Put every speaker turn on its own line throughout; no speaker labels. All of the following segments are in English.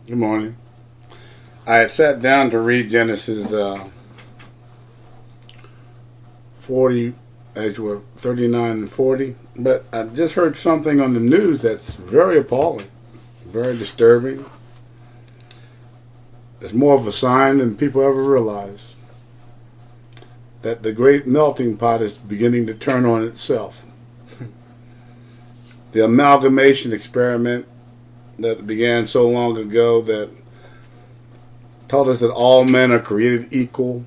Good morning. I had sat down to read Genesis 40, actually 39 and 40, but I just heard something on the news that's very appalling, very disturbing. It's more of a sign than people ever realize that the great melting pot is beginning to turn on itself. The amalgamation experiment that began so long ago that told us that all men are created equal.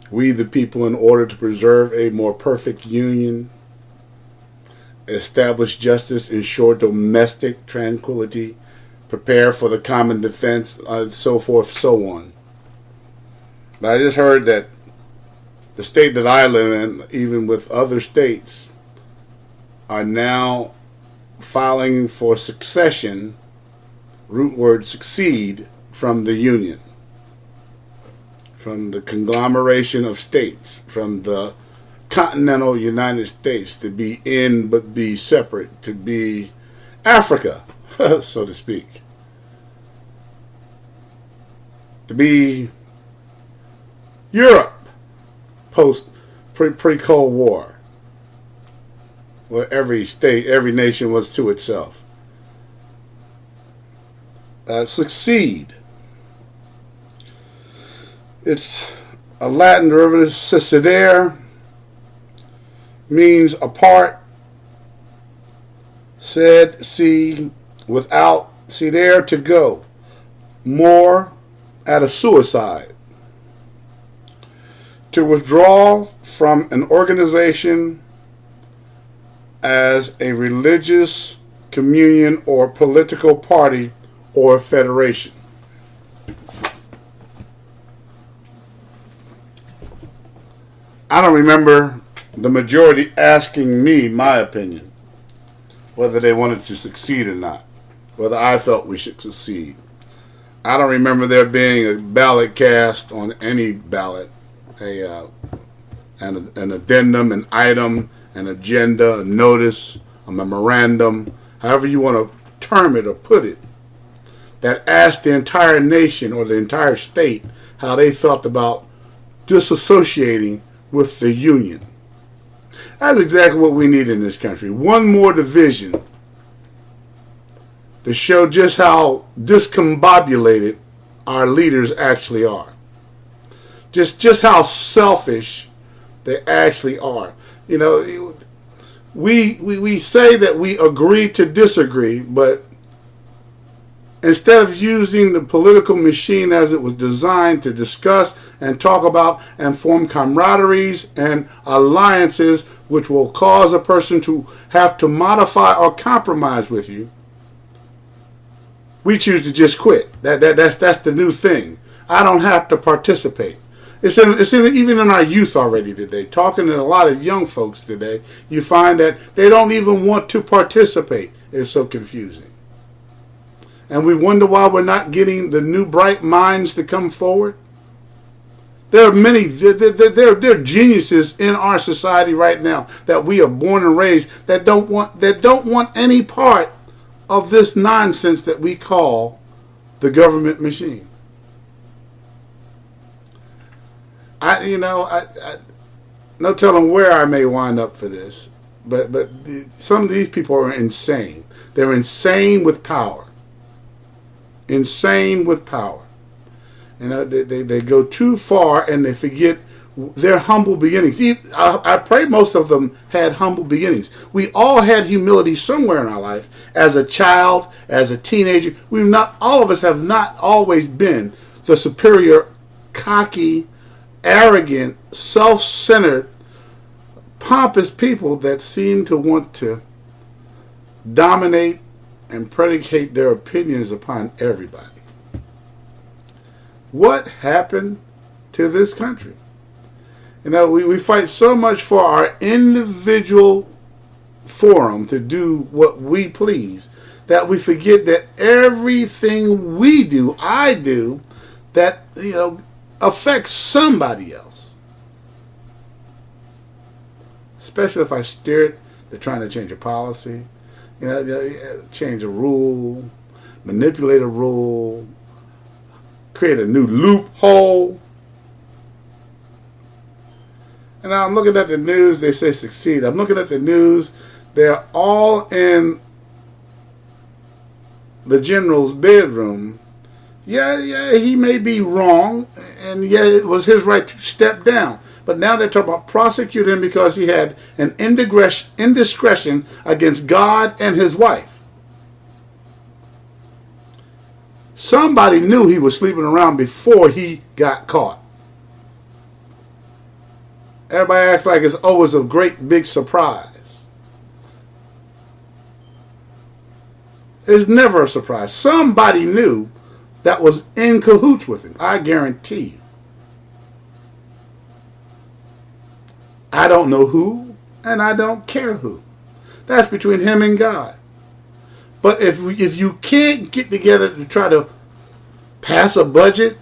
We, the people, in order to preserve a more perfect union, establish justice, ensure domestic tranquility, prepare for the common defense, so forth, so on. But I just heard that the state that I live in, even with other states, are now filing for succession, root word succeed, from the Union, from the conglomeration of states, from the continental United States, to be in but be separate, to be Africa, so to speak, to be Europe post pre Cold War, where every state, every nation was to itself. Succeed. It's a Latin derivative, secedere, means apart, said, see, without, cedere, to go, more, at a suicide, to withdraw from an organization as a religious communion or political party or federation. I don't remember the majority asking me my opinion, whether they wanted to succeed or not, whether I felt we should succeed. I don't remember there being a ballot cast on any ballot, an addendum, an item, an agenda, a notice, a memorandum, however you want to term it or put it, that asked the entire nation or the entire state how they felt about disassociating with the Union. That's exactly what we need in this country. One more division to show just how discombobulated our leaders actually are. Just how selfish they actually are. You know, we say that we agree to disagree, but instead of using the political machine as it was designed to discuss and talk about and form camaraderies and alliances which will cause a person to have to modify or compromise with you, we choose to just quit. That's the new thing. I don't have to participate. Even in our youth already today. Talking to a lot of young folks today, you find that they don't even want to participate. It's so confusing. And we wonder why we're not getting the new bright minds to come forward. There are many, there are geniuses in our society right now that we are born and raised that don't want any part of this nonsense that we call the government machine. I no telling where I may wind up for this, but some of these people are insane. They're insane with power. Insane with power. You know, they go too far and they forget their humble beginnings. I pray most of them had humble beginnings. We all had humility somewhere in our life. As a child, as a teenager, all of us have not always been the superior, cocky, arrogant, self-centered, pompous people that seem to want to dominate and predicate their opinions upon everybody. What happened to this country? You know, we fight so much for our individual forum to do what we please that we forget that everything we do, I do, that, affects somebody else. Especially if I steer it to trying to change a policy, change a rule, manipulate a rule, create a new loophole. And now I'm looking at the news, they say Secede. I'm looking at the news, they're all in the general's bedroom. Yeah, he may be wrong, and yeah, it was his right to step down. But now they're talking about prosecuting him because he had an indiscretion against God and his wife. Somebody knew he was sleeping around before he got caught. Everybody acts like it's always a great big surprise. It's never a surprise. Somebody knew that was in cahoots with him. I guarantee you. I don't know who, and I don't care who. That's between him and God. But if you can't get together to try to pass a budget,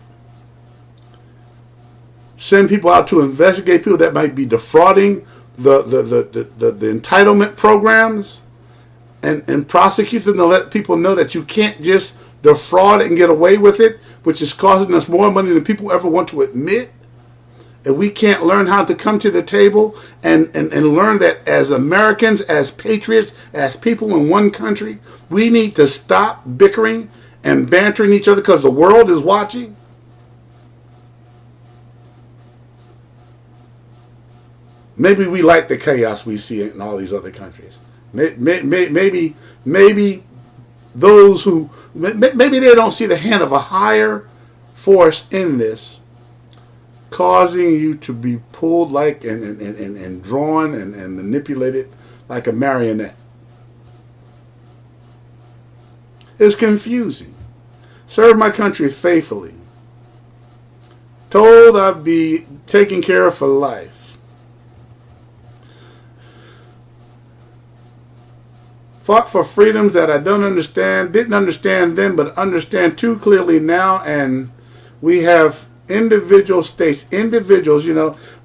send people out to investigate people that might be defrauding the entitlement programs, and prosecute them to let people know that you can't just defraud and get away with it, which is costing us more money than people ever want to admit. If we can't learn how to come to the table and learn that as Americans, as patriots, as people in one country, we need to stop bickering and bantering each other because the world is watching. Maybe we like the chaos we see in all these other countries. Maybe those who, maybe they don't see the hand of a higher force in this, causing you to be pulled like and drawn and manipulated like a marionette. It's confusing. Serve my country faithfully. Told I'd be taken care of for life. Fought for freedoms that I don't understand, didn't understand then, but understand too clearly now. And we have individual states, individuals,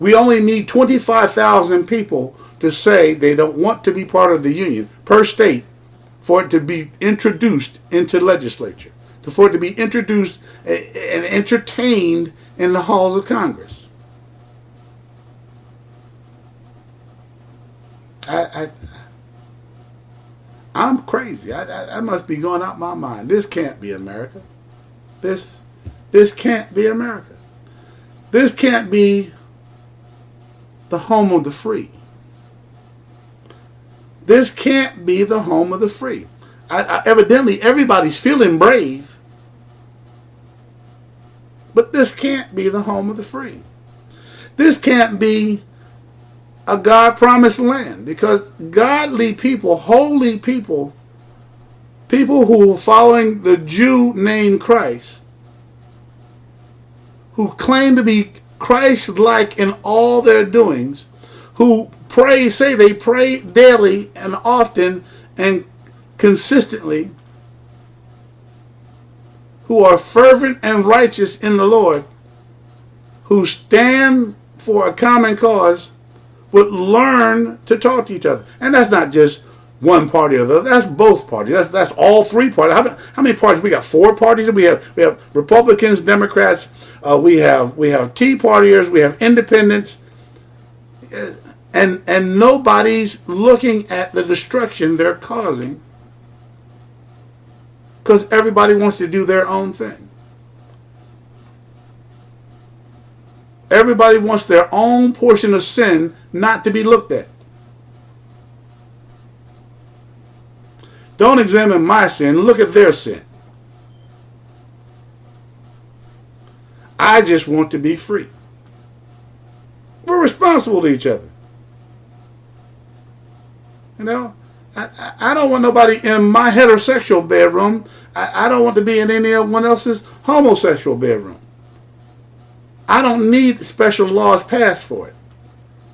we only need 25,000 people to say they don't want to be part of the union per state for it to be introduced into legislature, for it to be introduced and entertained in the halls of Congress. I'm crazy. I must be going out my mind. This can't be America. This can't be America. This can't be the home of the free. This can't be the home of the free. Evidently, everybody's feeling brave, but this can't be the home of the free. This can't be a God-promised land, because godly people, holy people, people who are following the Jew named Christ, who claim to be Christ-like in all their doings, who say they pray daily and often and consistently, who are fervent and righteous in the Lord, who stand for a common cause, would learn to talk to each other. And that's not just one party or the other. That's both parties. That's all three parties. How many parties? We got 4 parties. We have Republicans, Democrats. We have Tea Partiers. We have Independents. And nobody's looking at the destruction they're causing, because everybody wants to do their own thing. Everybody wants their own portion of sin not to be looked at. Don't examine my sin. Look at their sin. I just want to be free. We're responsible to each other. I don't want nobody in my heterosexual bedroom. I don't want to be in anyone else's homosexual bedroom. I don't need special laws passed for it.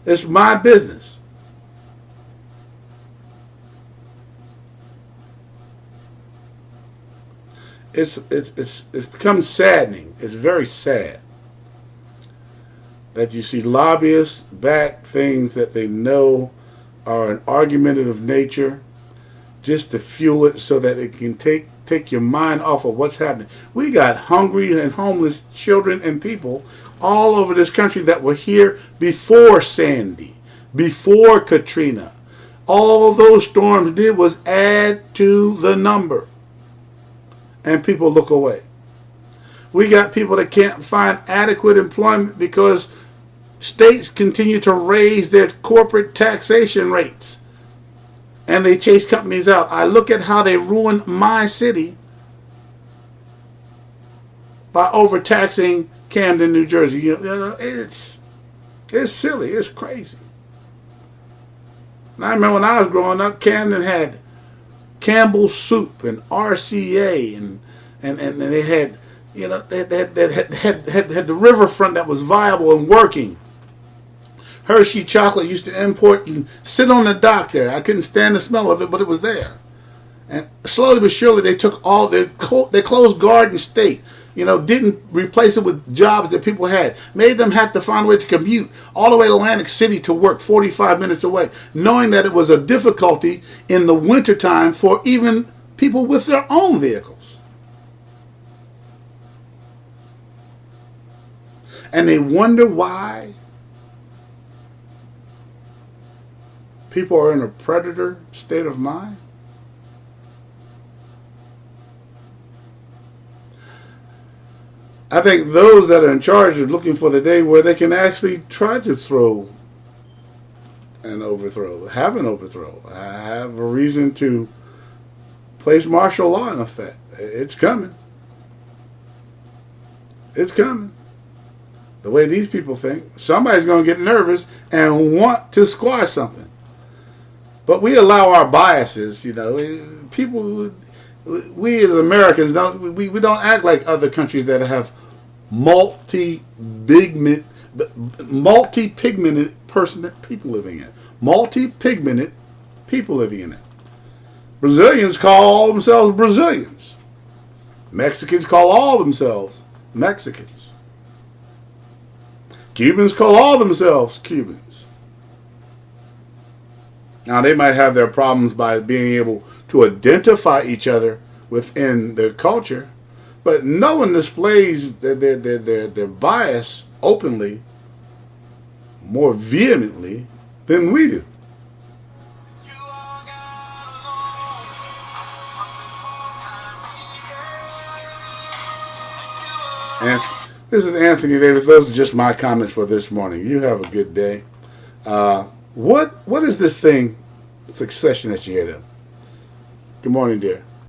It's my business. It's become saddening. It's very sad that you see lobbyists back things that they know are an argumentative nature, just to fuel it so that it can take your mind off of what's happening. We got hungry and homeless children and people all over this country that were here before Sandy, before Katrina. All those storms did was add to the number. And people look away. We got people that can't find adequate employment because states continue to raise their corporate taxation rates. And they chase companies out. I look at how they ruined my city by overtaxing Camden, New Jersey. You know, it's silly. It's crazy. And I remember when I was growing up, Camden had Campbell's Soup and RCA and they had, you know, they had the riverfront that was viable and working. Hershey chocolate used to import and sit on the dock there. I couldn't stand the smell of it, but it was there. And slowly but surely, they took all they closed Garden State. You know, didn't replace it with jobs that people had. Made them have to find a way to commute all the way to Atlantic City to work 45 minutes away, knowing that it was a difficulty in the wintertime for even people with their own vehicles. And they wonder why people are in a predator state of mind. I think those that are in charge are looking for the day where they can actually try to throw an overthrow, have an overthrow, have a reason to place martial law in effect. It's coming. It's coming. The way these people think, somebody's going to get nervous and want to squash something. But we allow our biases, you know, people, we as Americans, we don't act like other countries that have multi-pigmented people living in it. Multi-pigmented people living in it. Brazilians call themselves Brazilians. Mexicans call all themselves Mexicans. Cubans call all themselves Cubans. Now, they might have their problems by being able to identify each other within their culture, but no one displays their bias openly, more vehemently than we do. And this is Anthony Davis. Those are just my comments for this morning. You have a good day. What is this thing, succession, that you hear? Good morning, dear.